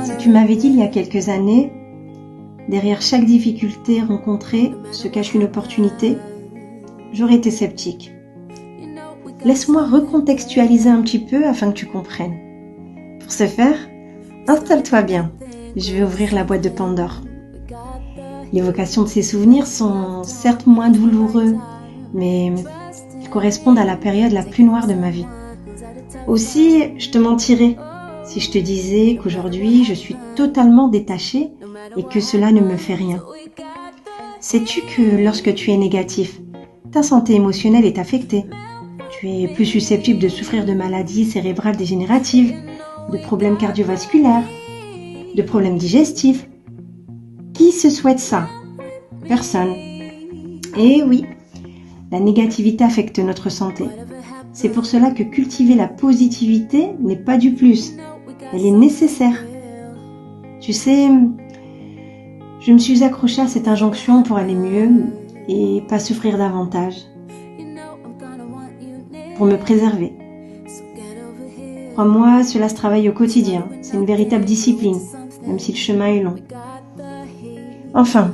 Si tu m'avais dit il y a quelques années, derrière chaque difficulté rencontrée se cache une opportunité, j'aurais été sceptique. Laisse-moi recontextualiser un petit peu afin que tu comprennes. Pour ce faire, installe-toi bien. Je vais ouvrir la boîte de Pandore. L'évocation de ces souvenirs sont certes moins douloureux, mais ils correspondent à la période la plus noire de ma vie. Aussi, je te mentirais si je te disais qu'aujourd'hui je suis totalement détachée et que cela ne me fait rien. Sais-tu que lorsque tu es négatif, ta santé émotionnelle est affectée. Tu es plus susceptible de souffrir de maladies cérébrales dégénératives, de problèmes cardiovasculaires, de problèmes digestifs. Qui se souhaite ça? Personne. Et oui, la négativité affecte notre santé. C'est pour cela que cultiver la positivité n'est pas du plus. Elle est nécessaire. Tu sais, je me suis accrochée à cette injonction pour aller mieux et pas souffrir davantage. Pour me préserver. Crois-moi, cela se travaille au quotidien. C'est une véritable discipline, même si le chemin est long. Enfin,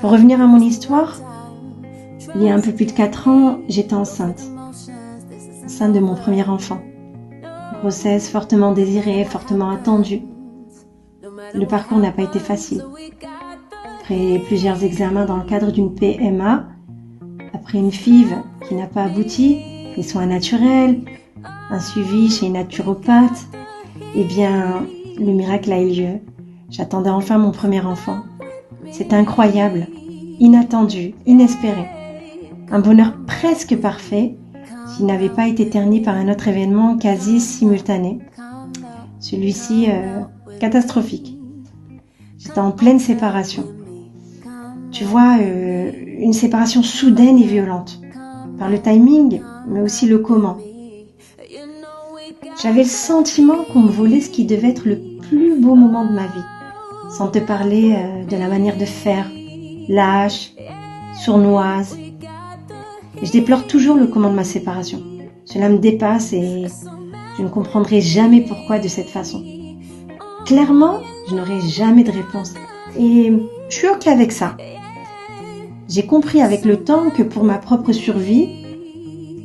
pour revenir à mon histoire, il y a un peu plus de 4 ans, j'étais enceinte. Enceinte de mon premier enfant. Grossesse fortement désirée, fortement attendue. Le parcours n'a pas été facile. Après plusieurs examens dans le cadre d'une PMA, après une FIV qui n'a pas abouti, des soins naturels, un suivi chez une naturopathe, eh bien, le miracle a eu lieu. J'attendais enfin mon premier enfant. C'est incroyable, inattendu, inespéré. Un bonheur presque parfait qui n'avait pas été terni par un autre événement quasi simultané. Celui-ci, catastrophique. J'étais en pleine séparation. Tu vois, une séparation soudaine et violente. Par le timing, mais aussi le comment. J'avais le sentiment qu'on me volait ce qui devait être le plus beau moment de ma vie. Sans te parler de la manière de faire, lâche, sournoise. Et je déplore toujours le comment de ma séparation. Cela me dépasse et je ne comprendrai jamais pourquoi de cette façon. Clairement, je n'aurai jamais de réponse. Et je suis ok avec ça. J'ai compris avec le temps que pour ma propre survie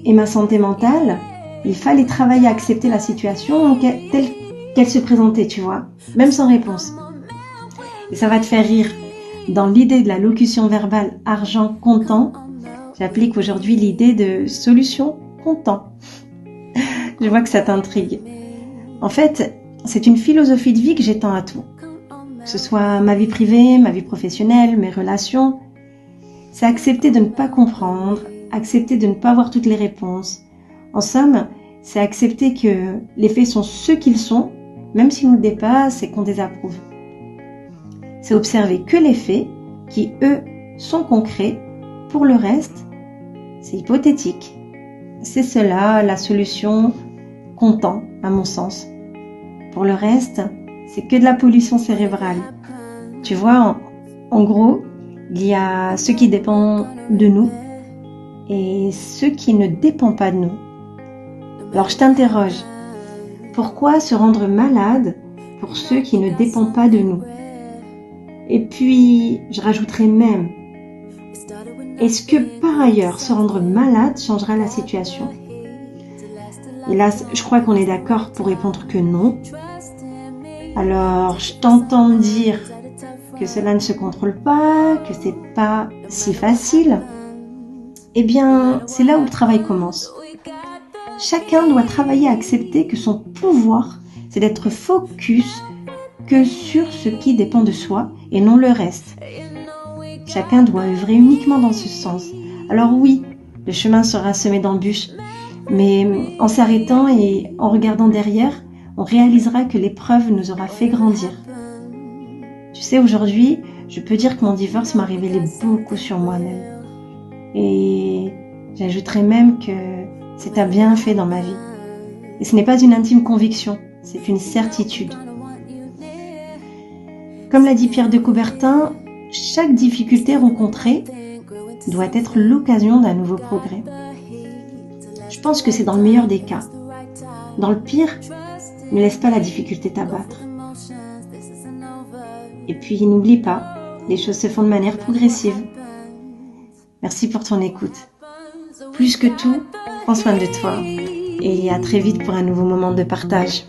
et ma santé mentale, il fallait travailler à accepter la situation telle qu'elle se présentait, tu vois, même sans réponse. Et ça va te faire rire. Dans l'idée de la locution verbale argent-comptant, j'applique aujourd'hui l'idée de solution comptant. Je vois que ça t'intrigue. En fait, c'est une philosophie de vie que j'étends à tout. Que ce soit ma vie privée, ma vie professionnelle, mes relations. C'est accepter de ne pas comprendre, accepter de ne pas avoir toutes les réponses. En somme, c'est accepter que les faits sont ce qu'ils sont, même s'ils nous dépassent et qu'on désapprouve. C'est observer que les faits, qui eux sont concrets, pour le reste, c'est hypothétique. C'est cela la solution comptant, à mon sens. Pour le reste, c'est que de la pollution cérébrale. Tu vois, en gros, il y a ce qui dépend de nous et ce qui ne dépend pas de nous. Alors je t'interroge, pourquoi se rendre malade pour ceux qui ne dépendent pas de nous? Et puis, je rajouterai même, est-ce que par ailleurs se rendre malade changera la situation? Et là, je crois qu'on est d'accord pour répondre que non. Alors, je t'entends dire que cela ne se contrôle pas, que c'est pas si facile. Eh bien, c'est là où le travail commence. Chacun doit travailler à accepter que son pouvoir, c'est d'être focus que sur ce qui dépend de soi et non le reste. Chacun doit œuvrer uniquement dans ce sens. Alors oui, le chemin sera semé d'embûches, mais en s'arrêtant et en regardant derrière, on réalisera que l'épreuve nous aura fait grandir. Tu sais, aujourd'hui, je peux dire que mon divorce m'a révélé beaucoup sur moi-même. Et j'ajouterais même que c'est un bienfait dans ma vie. Et ce n'est pas une intime conviction, c'est une certitude. Comme l'a dit Pierre de Coubertin, chaque difficulté rencontrée doit être l'occasion d'un nouveau progrès. Je pense que c'est dans le meilleur des cas. Dans le pire, ne laisse pas la difficulté t'abattre. Et puis n'oublie pas, les choses se font de manière progressive. Merci pour ton écoute. Plus que tout, prends soin de toi et à très vite pour un nouveau moment de partage.